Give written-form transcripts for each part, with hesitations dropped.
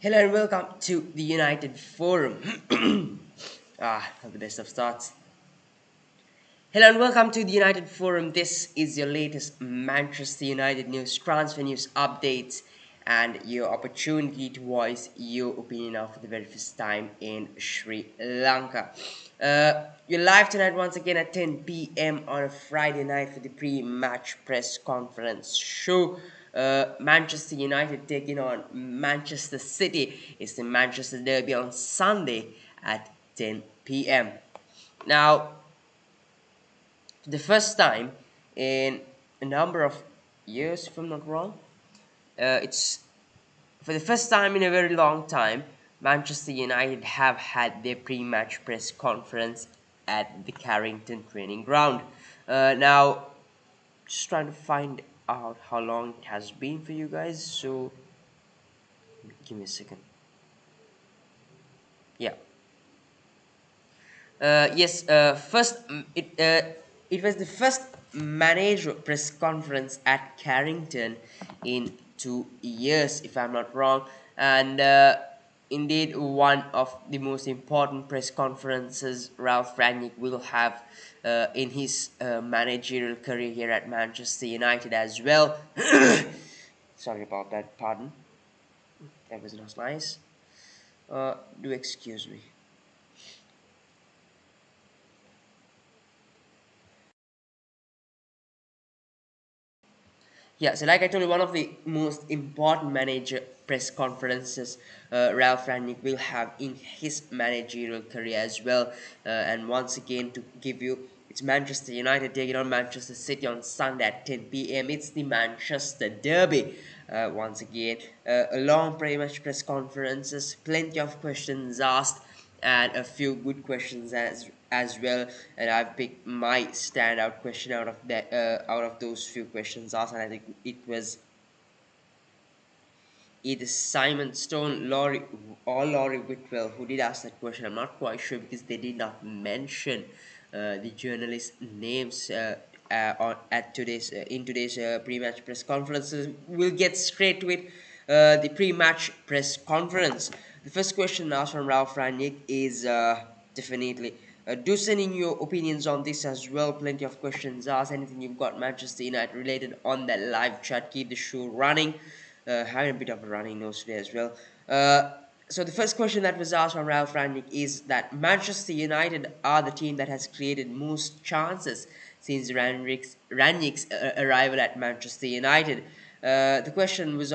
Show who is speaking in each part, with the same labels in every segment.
Speaker 1: Hello and welcome to the United Forum. Not the best of starts. Hello and welcome to the United Forum. This is your latest Manchester United news, transfer news updates, and your opportunity to voice your opinion now for the very first time in Sri Lanka. You're live tonight once again at 10 p.m. on a Friday night for the pre-match press conference show. Manchester United taking on Manchester City. It's the Manchester Derby on Sunday at 10 p.m. Now, for the first time in a number of years, if I'm not wrong, it's for the first time in a very long time, Manchester United have had their pre-match press conference at the Carrington training ground. Now, just trying to find out how long it has been for you guys. So, give me a second. Yeah. Yes. It was the first manager press conference at Carrington in 2 years, if I'm not wrong, and indeed one of the most important press conferences Ralph Rangnick will have in his managerial career here at Manchester United as well. Sorry about that. Pardon. That was not nice. Do excuse me. Yeah, so like I told you, one of the most important manager press conferences Ralph Rangnick will have in his managerial career as well. And once again, to give you, it's Manchester United taking on Manchester City on Sunday at 10 p.m. It's the Manchester Derby. Once again, a long pre-match press conferences, plenty of questions asked, and a few good questions as well. And I've picked my standout question out of those few questions asked, and I think it was either Simon Stone, Laurie, or Laurie Whitwell who did ask that question. I'm not quite sure because they did not mention the journalists' names at today's in today's pre-match press conferences. We'll get straight to it. The pre-match press conference. The first question asked from Ralph Rangnick is definitely. Do send in your opinions on this as well. Plenty of questions asked. Anything you've got Manchester United related on that live chat, keep the show running. Having a bit of a running nose today as well. So the first question that was asked from Ralph Rangnick is that Manchester United are the team that has created most chances since Rangnick's arrival at Manchester United. The question was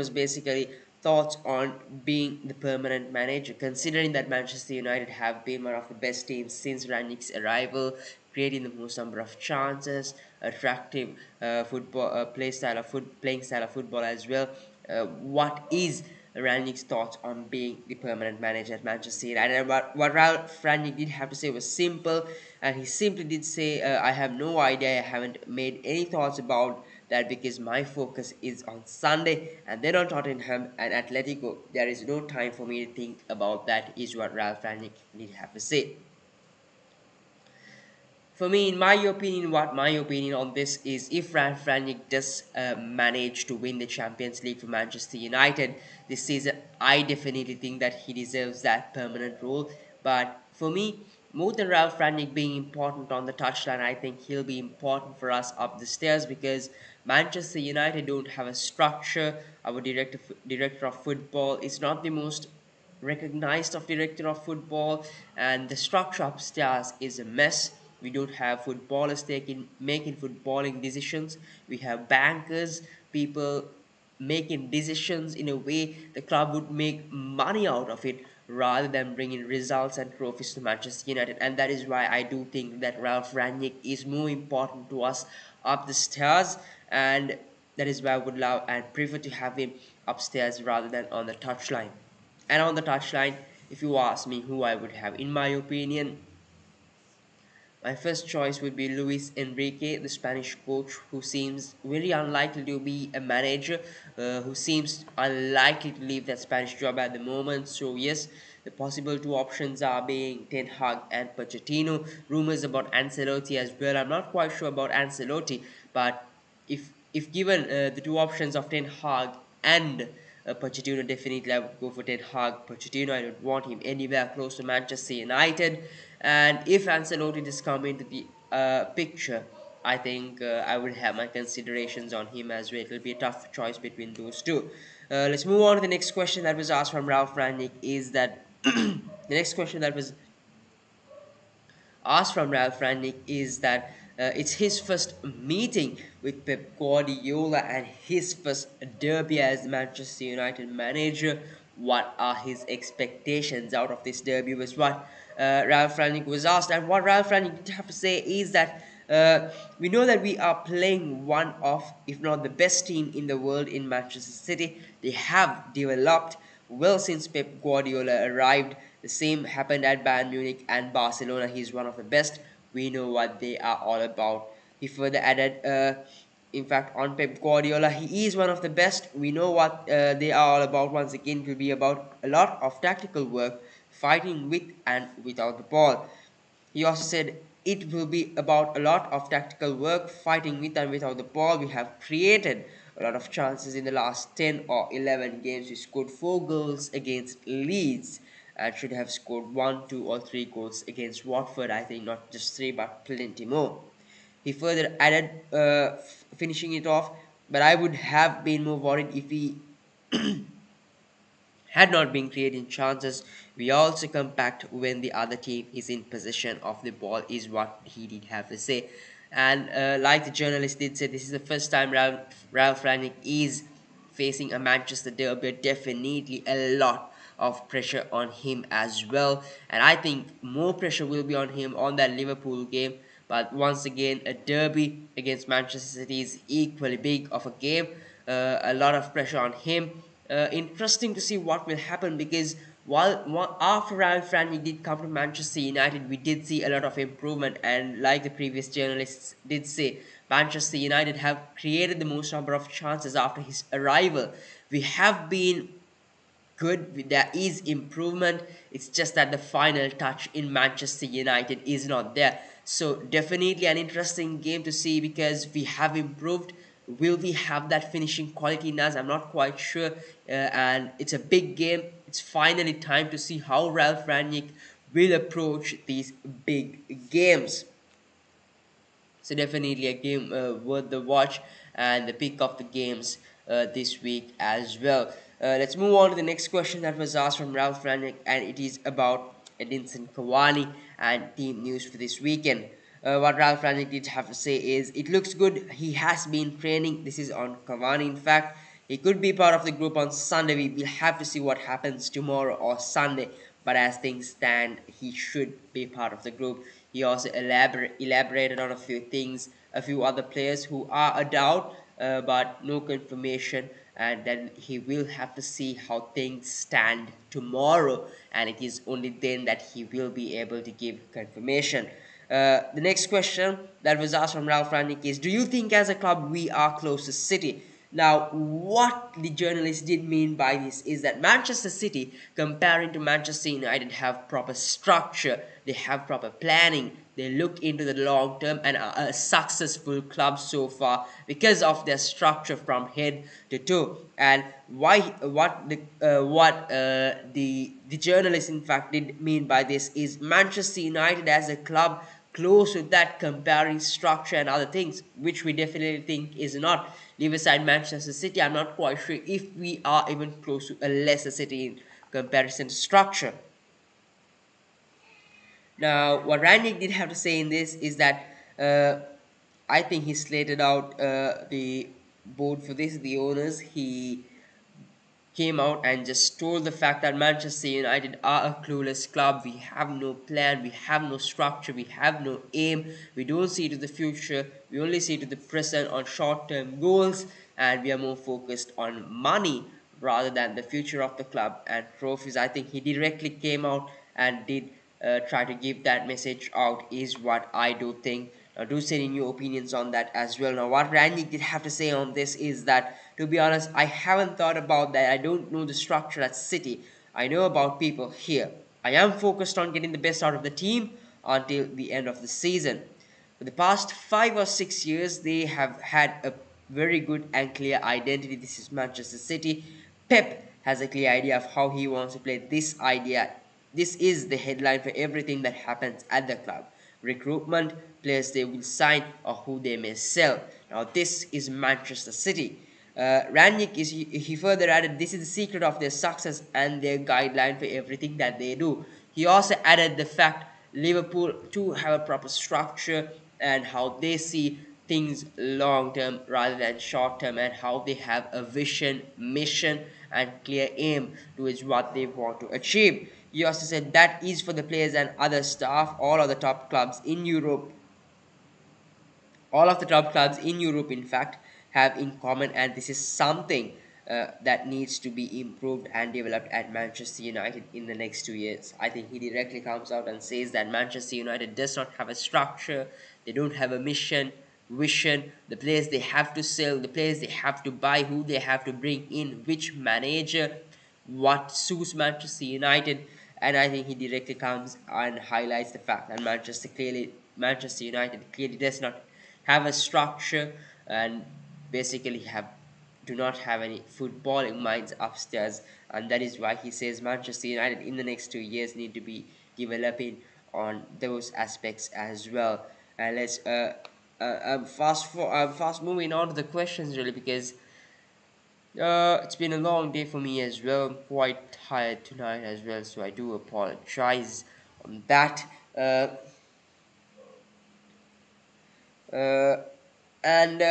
Speaker 1: basically thoughts on being the permanent manager, considering that Manchester United have been one of the best teams since Rangnick's arrival, creating the most number of chances, attractive football playing style of football as well. What is Rangnick's thoughts on being the permanent manager at Manchester United? And what Ralph Rangnick did have to say was simple, and he simply did say, "I have no idea. I haven't made any thoughts about that because my focus is on Sunday and then on Tottenham and Atletico. There is no time for me to think about that," is what Ralph Rangnick did have to say. For me, in my opinion, what my opinion on this is, if Ralph Rangnick does manage to win the Champions League for Manchester United this season, I definitely think that he deserves that permanent role. But for me, more than Ralph Rangnick being important on the touchline, I think he'll be important for us up the stairs because Manchester United don't have a structure. Our director of football is not the most recognized of director of football, and the structure upstairs is a mess. We don't have footballers making footballing decisions. We have bankers, people making decisions in a way the club would make money out of it rather than bringing results and trophies to Manchester United. And that is why I do think that Ralph Rangnick is more important to us up the stairs, and that is why I would love and prefer to have him upstairs rather than on the touchline. And on the touchline, if you ask me who I would have, in my opinion, my first choice would be Luis Enrique, the Spanish coach, who seems very unlikely to be a manager, who seems unlikely to leave that Spanish job at the moment. So yes, the possible two options are being Ten Hag and Pochettino. Rumors about Ancelotti as well. I'm not quite sure about Ancelotti, but if given the two options of Ten Hag and Pochettino, definitely I would go for Ten Hag. Pochettino, I don't want him anywhere close to Manchester United. And if Ancelotti does come into the picture, I think I would have my considerations on him as well. It will be a tough choice between those two. Let's move on to the next question that was asked from Ralph Rangnick. Is that the next question that was asked from Ralph Rangnick is that it's his first meeting with Pep Guardiola and his first derby as Manchester United manager. What are his expectations out of this derby was what Ralph Rangnick was asked. And what Ralph Rangnick did have to say is that we know that we are playing one of, if not the best team in the world in Manchester City. They have developed well since Pep Guardiola arrived. The same happened at Bayern Munich and Barcelona. He's one of the best. We know what they are all about. He further added, in fact, on Pep Guardiola, he is one of the best. We know what they are all about. Once again, it will be about a lot of tactical work, fighting with and without the ball. He also said it will be about a lot of tactical work, fighting with and without the ball. We have created a lot of chances in the last 10 or 11 games. We scored 4 goals against Leeds and should have scored 1, 2, or 3 goals against Watford. I think not just 3 but plenty more. He further added, finishing it off, but I would have been more worried if we had not been creating chances. We also compact when the other team is in possession of the ball, is what he did have to say. And like the journalist did say, this is the first time Ralph Rangnick is facing a Manchester derby. Definitely a lot of pressure on him as well, and I think more pressure will be on him on that Liverpool game. But once again, a derby against Manchester City is equally big of a game. A lot of pressure on him. Interesting to see what will happen, because while after Ralph Rangnick did come to Manchester United, we did see a lot of improvement, and like the previous journalists did say, Manchester United have created the most number of chances after his arrival. We have been good, there is improvement. It's just that the final touch in Manchester United is not there. So definitely an interesting game to see, because we have improved. Will we have that finishing quality in us? I'm not quite sure. And it's a big game. It's finally time to see how Ralph Rangnick will approach these big games. So definitely a game worth the watch and the pick of the games this week as well. Let's move on to the next question that was asked from Ralph Rangnick, and it is about Edinson Cavani and team news for this weekend. What Ralph Rangnick did have to say is, it looks good. He has been training. This is on Cavani, in fact. He could be part of the group on Sunday. We will have to see what happens tomorrow or Sunday. But as things stand, he should be part of the group. He also elaborated on a few things, a few other players who are a doubt, but no confirmation. And then he will have to see how things stand tomorrow. And it is only then that he will be able to give confirmation. The next question that was asked from Ralph Rangnick is, do you think as a club we are close to City? Now, what the journalist did mean by this is that Manchester City, comparing to Manchester United, have proper structure, they have proper planning, they look into the long term and are a successful club so far because of their structure from head to toe. And the journalist in fact did mean by this is Manchester United as a club close to that, comparing structure and other things, which we definitely think is not. Leave aside Manchester City, I'm not quite sure if we are even close to a Leicester City in comparison to structure. Now, what Rannick did have to say in this is that I think he slated out the board for this, the owners. He came out and just told the fact that Manchester United are a clueless club. We have no plan, we have no structure, we have no aim, we don't see to the future, we only see to the present on short-term goals, and we are more focused on money rather than the future of the club and trophies. I think he directly came out and did try to give that message out, is what I do think. Now, do send in your opinions on that as well. Now, what Randy did have to say on this is that, to be honest, I haven't thought about that. I don't know the structure at City. I know about people here. I am focused on getting the best out of the team until the end of the season. For the past 5 or 6 years, they have had a very good and clear identity. This is Manchester City. Pep has a clear idea of how he wants to play. This is the headline for everything that happens at the club. Recruitment, players they will sign, or who they may sell. Now, this is Manchester City. Rangnick he further added, this is the secret of their success and their guideline for everything that they do. He also added the fact Liverpool too have a proper structure and how they see things long term rather than short term, and how they have a vision, mission, and clear aim towards what they want to achieve. He also said that is for the players and other staff, all of the top clubs in Europe, in fact, have in common, and this is something that needs to be improved and developed at Manchester United in the next 2 years. I think he directly comes out and says that Manchester United does not have a structure, they don't have a mission, vision, the players they have to sell, the players they have to buy, who they have to bring in, which manager, what suits Manchester United. And I think he directly comes and highlights the fact that Manchester United clearly does not have a structure and basically have do not have any footballing minds upstairs, and that is why he says Manchester United in the next 2 years need to be developing on those aspects as well. And let's I'm fast moving on to the questions really, because it's been a long day for me as well. I'm quite tired tonight as well, so I do apologize on that. Uh, and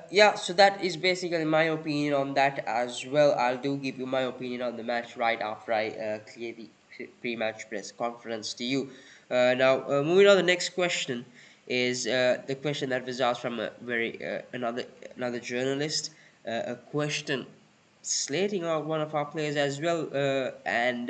Speaker 1: Yeah, so that is basically my opinion on that as well. I'll do give you my opinion on the match right after I clear the pre-match press conference to you. Now, moving on, the next question is the question that was asked from a very another journalist, a question slating out one of our players as well, and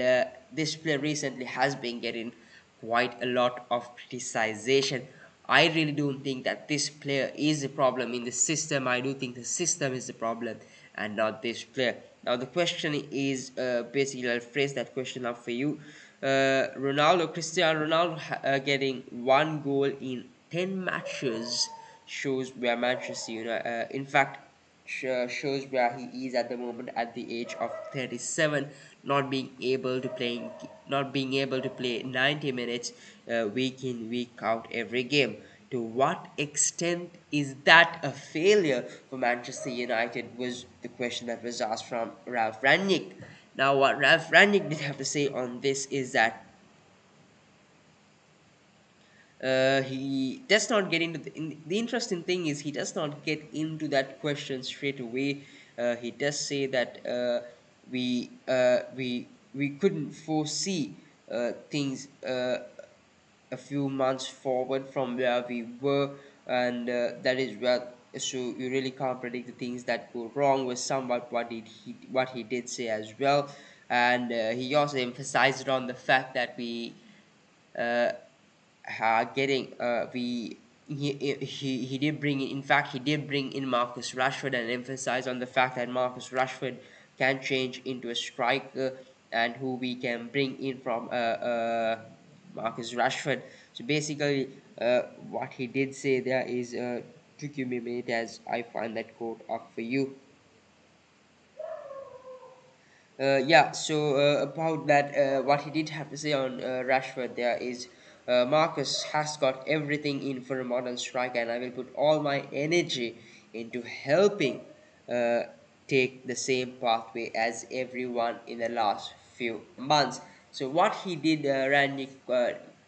Speaker 1: this player recently has been getting quite a lot of criticization. I really don't think that this player is a problem in the system. I do think the system is the problem and not this player. Now the question is basically, I'll phrase that question up for you. Cristiano Ronaldo getting one goal in 10 matches shows where Manchester United, in fact, shows where he is at the moment at the age of 37, not being able to play 90 minutes week in week out every game. To what extent is that a failure for Manchester United was the question that was asked from Ralph Rangnick. Now what Ralph Rangnick did have to say on this is that he does not get into the interesting thing is he does not get into that question straight away. He does say that we couldn't foresee things a few months forward from where we were, and that is where, so you really can't predict the things that go wrong was somewhat what he did say as well. And he also emphasized on the fact that we uh, getting he did bring in fact he did bring in Marcus Rashford, and emphasize on the fact that Marcus Rashford can change into a striker, and who we can bring in from Marcus Rashford. So basically what he did say there is to give me a minute as I find that quote up for you. Yeah, so about that, what he did have to say on Rashford there is Marcus has got everything in for a modern striker, and I will put all my energy into helping uh, take the same pathway as everyone in the last few months. So what he did, Randy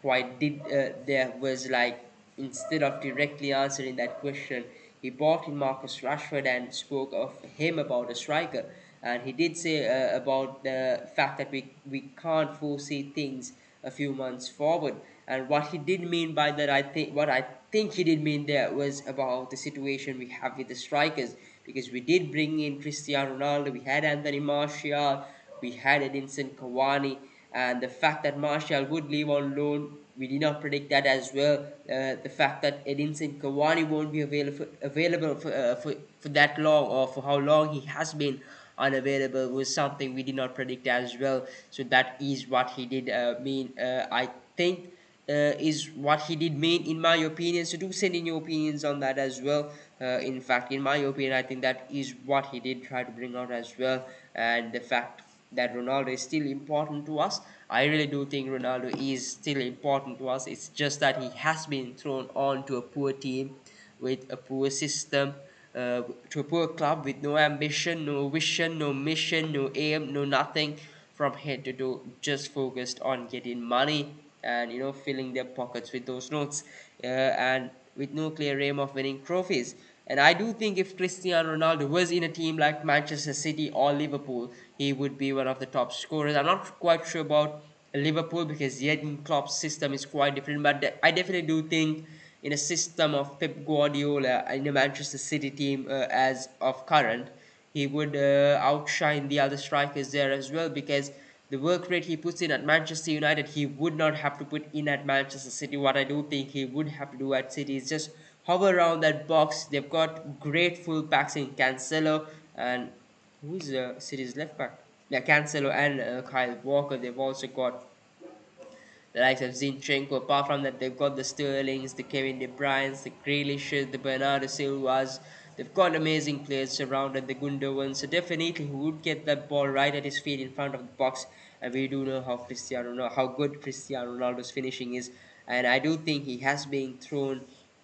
Speaker 1: quite did there was like, instead of directly answering that question, he brought in Marcus Rashford and spoke of him about a striker. And he did say about the fact that we can't foresee things a few months forward. And what he did mean by that, what I think he did mean there was about the situation we have with the strikers, because we did bring in Cristiano Ronaldo, we had Anthony Martial, we had Edinson Cavani, and the fact that Martial would leave on loan, we did not predict that as well. The fact that Edinson Cavani won't be available for that long, or for how long he has been unavailable, was something we did not predict as well. So that is what he did mean. I think is what he did mean, in my opinion. So do send in your opinions on that as well. In fact, in my opinion, I think that is what he did try to bring out as well. And the fact that Ronaldo is still important to us, I really do think Ronaldo is still important to us. It's just that he has been thrown on to a poor team with a poor system, to a poor club with no ambition, no vision, no mission, no aim, no nothing from head to toe, just focused on getting money and filling their pockets with those notes, and with no clear aim of winning trophies. And I do think if Cristiano Ronaldo was in a team like Manchester City or Liverpool, he would be one of the top scorers. I'm not quite sure about Liverpool because Jurgen Klopp's system is quite different, but I definitely do think in a system of Pep Guardiola in a Manchester City team, as of current, he would outshine the other strikers there as well, because the work rate he puts in at Manchester United, he would not have to put in at Manchester City. What I do think he would have to do at City is just hover around that box. They've got great full backs in Cancelo and who's City's left back? Yeah, Cancelo and Kyle Walker. They've also got the likes of Zinchenko. Apart from that, they've got the Sterlings, the Kevin De Bruynes, the Grealishes, the Bernardo Silvas. They've got amazing players surrounded, the Gundogan. So definitely he would get that ball right at his feet in front of the box. And we do know how good Cristiano Ronaldo's finishing is. And I do think he has been thrown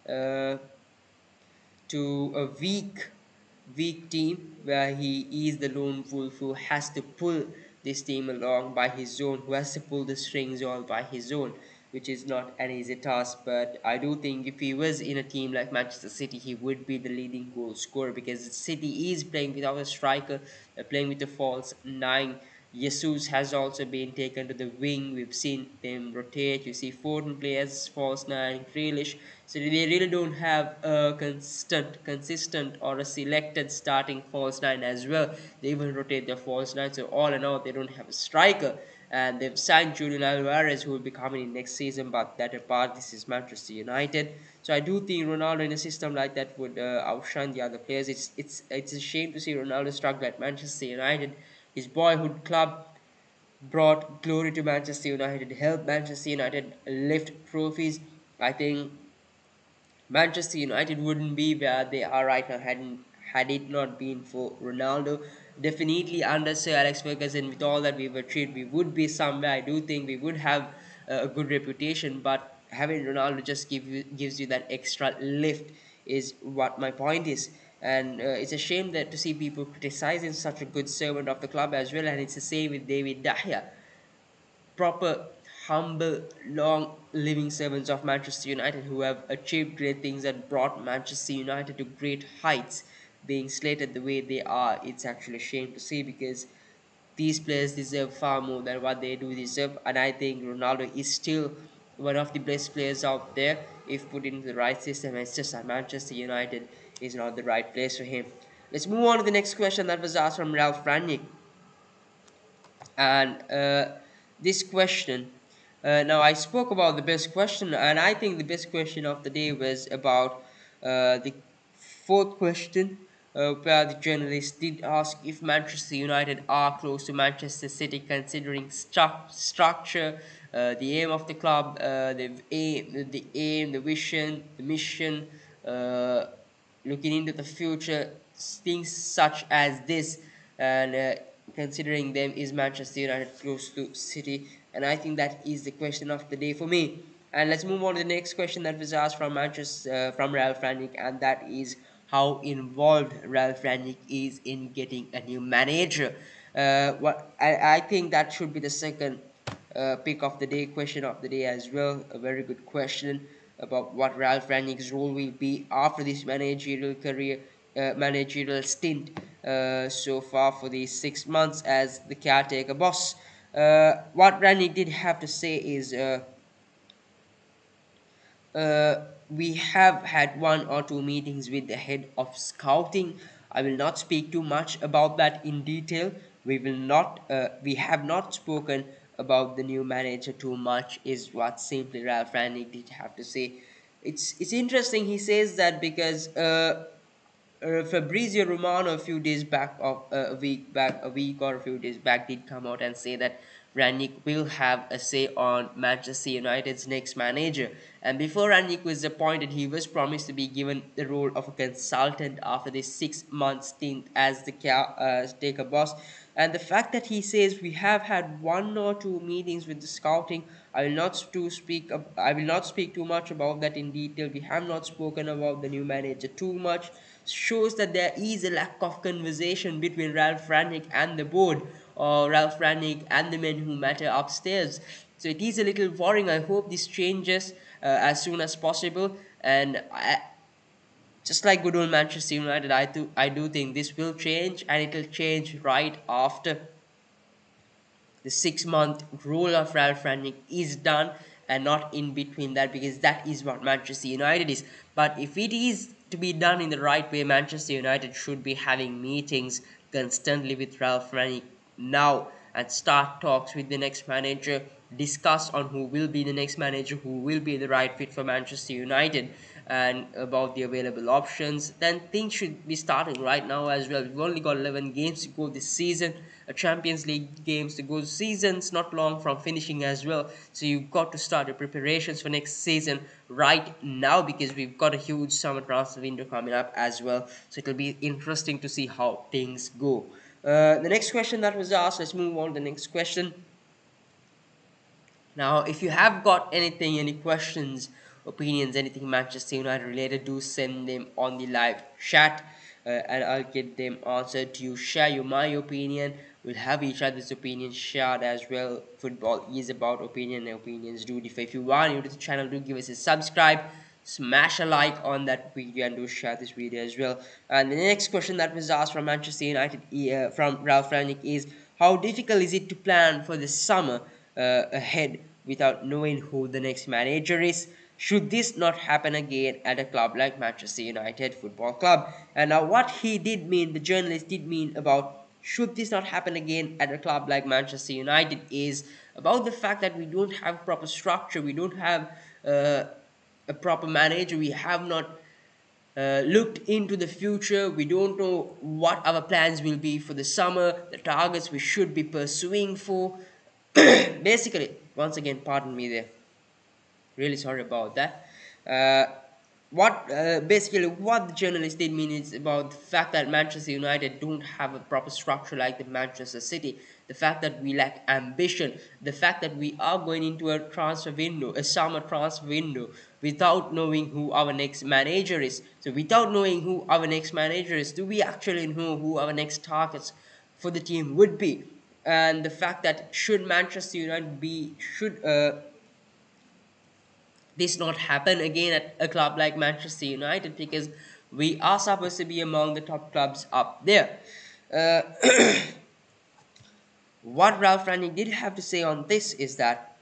Speaker 1: uh, to a weak team where he is the lone wolf who has to pull this team along by his own, who has to pull the strings all by his own, which is not an easy task. But I do think if he was in a team like Manchester City, he would be the leading goal scorer, because City is playing without a striker. They're playing with a false nine. Jesus has also been taken to the wing. We've seen them rotate. You see Foden play as false nine, Grealish. So they really don't have a consistent or a selected starting false nine as well. They even rotate their false nine. So all in all, they don't have a striker. And they've signed Julian Alvarez, who will be coming in next season. But that apart, this is Manchester United. So I do think Ronaldo in a system like that would outshine the other players. It's a shame to see Ronaldo struggle at Manchester United. His boyhood club brought glory to Manchester United, helped Manchester United lift trophies. I think Manchester United wouldn't be where they are right now had it not been for Ronaldo. Definitely under Sir Alex Ferguson, with all that we've achieved, we would be somewhere. I do think we would have a good reputation, but having Ronaldo just gives you that extra lift is what my point is. And it's a shame that to see people criticizing such a good servant of the club as well. And it's the same with David De Gea, proper, humble, long living servants of Manchester United who have achieved great things and brought Manchester United to great heights, being slated the way they are. It's actually a shame to see, because these players deserve far more than what they do deserve. And I think Ronaldo is still one of the best players out there if put into the right system. It's just that Manchester United is not the right place for him. Let's move on to the next question that was asked from Ralph Rangnick. And this question, now I spoke about the best question, and I think the best question of the day was about the fourth question, where the journalist did ask if Manchester United are close to Manchester City, considering structure, the aim of the club, the vision, the mission, looking into the future, things such as this. And considering them, is Manchester United close to City? And I think that is the question of the day for me. And let's move on to the next question that was asked from from Ralph Rangnick, and that is how involved Ralph Rangnick is in getting a new manager. What I think that should be the second pick of the day, question of the day as well. A very good question about what Ralph Rangnick's role will be after this managerial career, managerial stint so far for these 6 months as the caretaker boss. What Rangnick did have to say is, we have had one or two meetings with the head of scouting. I will not speak too much about that in detail. We have not spoken about the new manager too much, is what simply Ralph Rangnick did have to say. It's interesting. He says that because Fabrizio Romano a few days back, of a week or a few days back, did come out and say that Rangnick will have a say on Manchester United's next manager. And before Rangnick was appointed, he was promised to be given the role of a consultant after this 6 month stint as the taker boss. And the fact that he says we have had one or two meetings with the scouting, I will not speak too much about that in detail. We have not spoken about the new manager too much. Shows that there is a lack of conversation between Ralph Rangnick and the board, or Ralph Rangnick and the men who matter upstairs. So it is a little worrying. I hope this changes as soon as possible. And just like good old Manchester United, I do think this will change, and it will change right after the 6 month rule of Ralph Rangnick is done, and not in between that, because that is what Manchester United is. But if it is to be done in the right way, Manchester United should be having meetings constantly with Ralph Rangnick now and start talks with the next manager, discuss on who will be the next manager, who will be the right fit for Manchester United, and about the available options. Then things should be starting right now as well. We've only got 11 games to go this season, a Champions League games to go. Season's not long from finishing as well, so you've got to start your preparations for next season right now, because we've got a huge summer transfer window coming up as well. So it'll be interesting to see how things go. The next question that was asked, let's move on to the next question. Now, if you have got anything, any questions, opinions, anything Manchester United related, do send them on the live chat, and I'll get them answered to you. Share my opinion. We'll have each other's opinions shared as well. Football is about opinion, and opinions do differ. If you are new to the channel, do give us a subscribe, smash a like on that video, and do share this video as well. And the next question that was asked from Manchester United, from Ralph Rangnick, is how difficult is it to plan for the summer ahead without knowing who the next manager is? Should this not happen again at a club like Manchester United Football Club? And now what he did mean, the journalist did mean about should this not happen again at a club like Manchester United, is about the fact that we don't have proper structure, we don't have a proper manager, we have not looked into the future, we don't know what our plans will be for the summer, the targets we should be pursuing for. Basically, once again, pardon me there, really sorry about that. Basically what the journalist did mean is about the fact that Manchester United don't have a proper structure like the Manchester City, the fact that we lack ambition, the fact that we are going into a transfer window, a summer transfer window, without knowing who our next manager is. So without knowing who our next manager is, do we actually know who our next targets for the team would be? And the fact that should Manchester United be, should this not happen again at a club like Manchester United, because we are supposed to be among the top clubs up there. Uh, what Ralph Rangnick did have to say on this is that,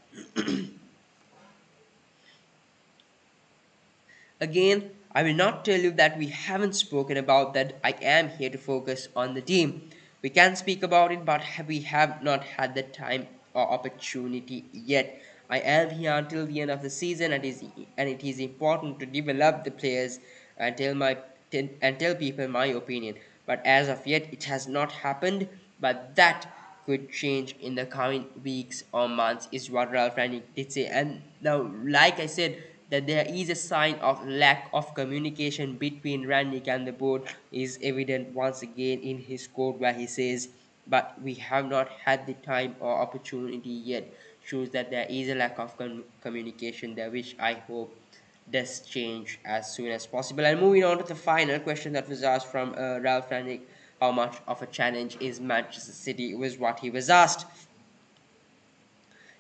Speaker 1: again, I will not tell you that we haven't spoken about that. I am here to focus on the team. We can speak about it, but we have not had the time or opportunity yet. I am here until the end of the season, and it is important to develop the players and tell people my opinion. But as of yet, it has not happened. But that could change in the coming weeks or months, is what Ralph Rangnick did say. And now, like I said, that there is a sign of lack of communication between Rangnick and the board is evident once again in his quote, where he says, "But we have not had the time or opportunity yet." Shows that there is a lack of communication there, which I hope does change as soon as possible. And moving on to the final question that was asked from Ralph Rangnick, how much of a challenge is Manchester City, was what he was asked.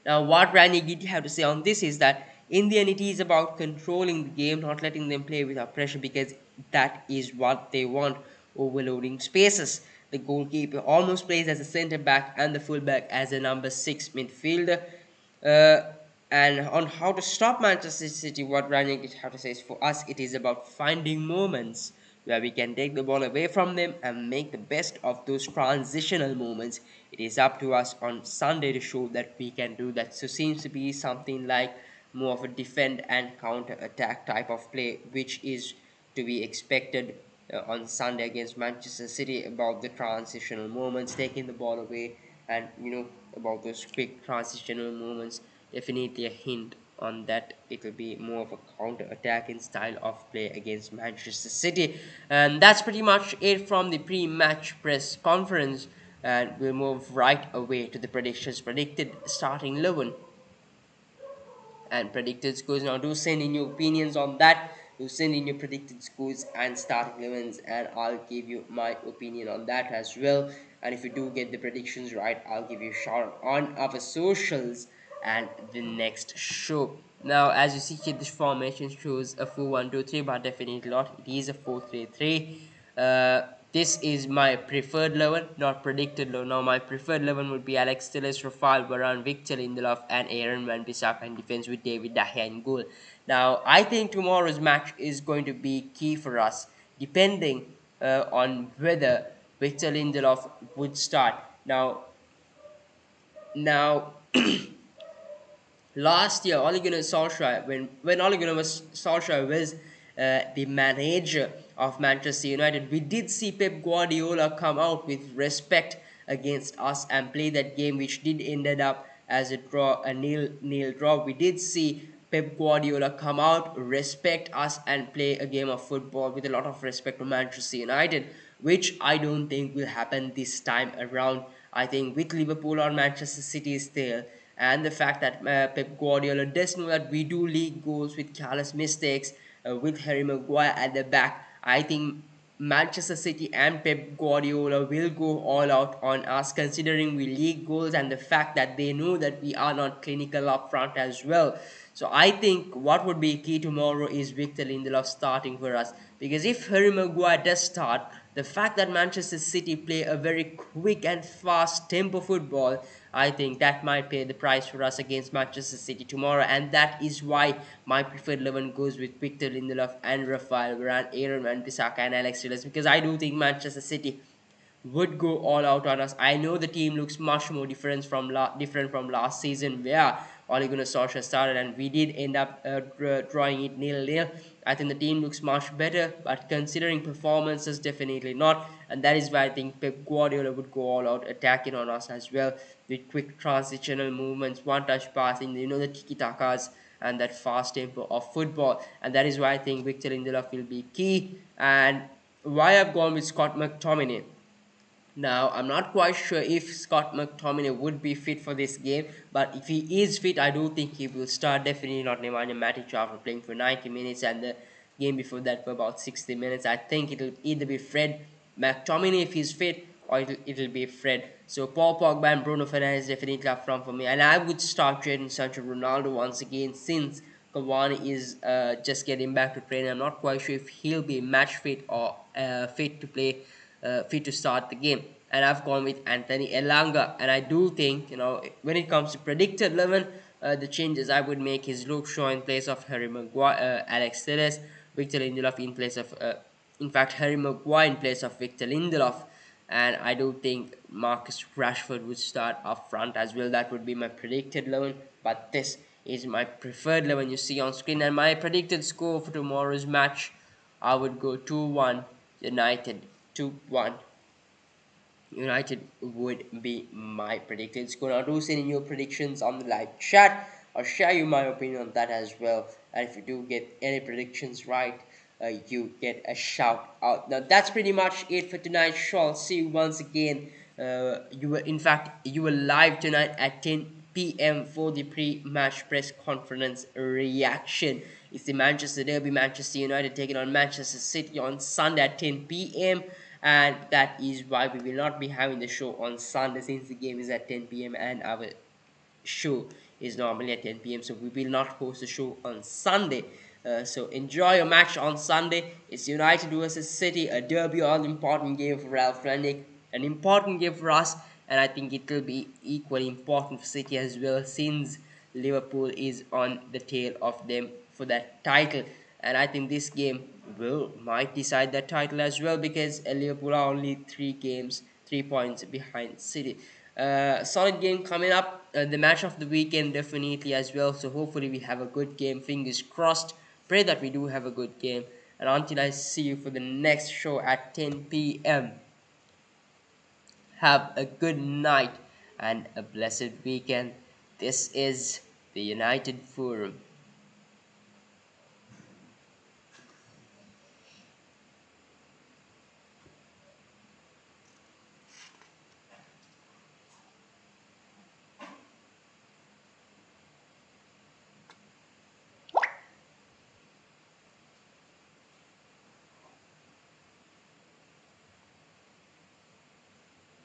Speaker 1: Now, what Rangnick did have to say on this is that in the end, it is about controlling the game, not letting them play without pressure, because that is what they want, overloading spaces. The goalkeeper almost plays as a centre back and the fullback as a number 6 midfielder. Uh, and on how to stop Manchester City, what Rangnick did have to say is, for us, it is about finding moments where we can take the ball away from them and make the best of those transitional moments. It is up to us on Sunday to show that we can do that. So seems to be something like more of a defend and counter attack type of play, which is to be expected on Sunday against Manchester City, about the transitional moments, taking the ball away, and about those quick transitional movements, definitely a hint on that it will be more of a counter-attacking style of play against Manchester City. And that's pretty much it from the pre-match press conference. And we'll move right away to the predictions. Predicted starting 11 and predicted scores. Now, do send in your opinions on that. Do send in your predicted scores and starting 11s, and I'll give you my opinion on that as well. And if you do get the predictions right, I'll give you a shout out on our socials and the next show. Now, as you see here, this formation shows a 4-1-2-3, but definitely not. It is a 4-3-3. This is my preferred 11, not predicted 11. Now, my preferred 11 would be Alex Telles, Rafael Varane, Victor Lindelof, and Aaron Van Bissaka in defense with David De Gea in goal. Now, I think tomorrow's match is going to be key for us, depending on whether Victor Lindelof would start. Now, last year, Ole Gunnar Solskjaer, when Ole Gunnar Solskjaer was the manager of Manchester United, we did see Pep Guardiola come out with respect against us and play that game, which did ended up as a draw, a nil draw. We did see Pep Guardiola come out, respect us, and play a game of football with a lot of respect to Manchester United, which I don't think will happen this time around. I think with Liverpool or Manchester City still, and the fact that Pep Guardiola does know that we do leak goals with careless mistakes with Harry Maguire at the back. I think Manchester City and Pep Guardiola will go all out on us, considering we leak goals and the fact that they know that we are not clinical up front as well. So I think what would be key tomorrow is Victor Lindelof starting for us, because if Harry Maguire does start, the fact that Manchester City play a very quick and fast tempo football, I think that might pay the price for us against Manchester City tomorrow, and that is why my preferred 11 goes with Victor Lindelof and Rafael Varane, Aaron Van Bissaka, and Alex Telles, because I do think Manchester City would go all out on us. I know the team looks much more different from last season, where Ole Gunnar Solskjaer started and we did end up drawing it 0-0. I think the team looks much better, but considering performances, definitely not. And that is why I think Pep Guardiola would go all out attacking on us as well, with quick transitional movements, one-touch passing, the tiki-takas, and that fast tempo of football. And that is why I think Victor Lindelof will be key. And why I've gone with Scott McTominay. Now, I'm not quite sure if Scott McTominay would be fit for this game, but if he is fit, I do think he will start. Definitely not Nemanja Matic after playing for 90 minutes and the game before that for about 60 minutes. I think it'll either be Fred McTominay if he's fit, or it'll be Fred. So Paul Pogba and Bruno Fernandes definitely up front for me. And I would start Jadon Sancho Ronaldo once again, since Cavani is just getting back to training. I'm not quite sure if he'll be match fit or fit to play, fit to start the game. And I've gone with Anthony Elanga. And I do think, when it comes to predicted 11, the changes I would make is Luke Shaw in place of Harry Maguire, Alex Telles, Victor Lindelof in place of, in fact, Harry Maguire in place of Victor Lindelof. And I do think Marcus Rashford would start up front as well. That would be my predicted 11. But this is my preferred 11 you see on screen. And my predicted score for tomorrow's match, I would go 2-1 United. 2-1 United would be my predicted score. Now, do send in your predictions on the live chat. I'll share you my opinion on that as well. And if you do get any predictions right, you get a shout out. Now, that's pretty much it for tonight's show. I'll see you once again. You were live tonight at 10 p.m. for the pre-match press conference reaction. It's the Manchester Derby, Manchester United taking on Manchester City on Sunday at 10 p.m. And that is why we will not be having the show on Sunday, since the game is at 10 p.m. and our show is normally at 10 p.m. So we will not host the show on Sunday. So enjoy your match on Sunday. It's United versus City, a derby, all important game for Ralph Rangnick, an important game for us, and I think it will be equally important for City as well, since Liverpool is on the tail of them for that title. And I think this game might decide that title as well, because Liverpool are only 3 points behind City. Solid game coming up. The match of the weekend definitely as well. So hopefully we have a good game. Fingers crossed. Pray that we do have a good game. And until I see you for the next show at 10 p.m. Have a good night and a blessed weekend. This is the United Forum.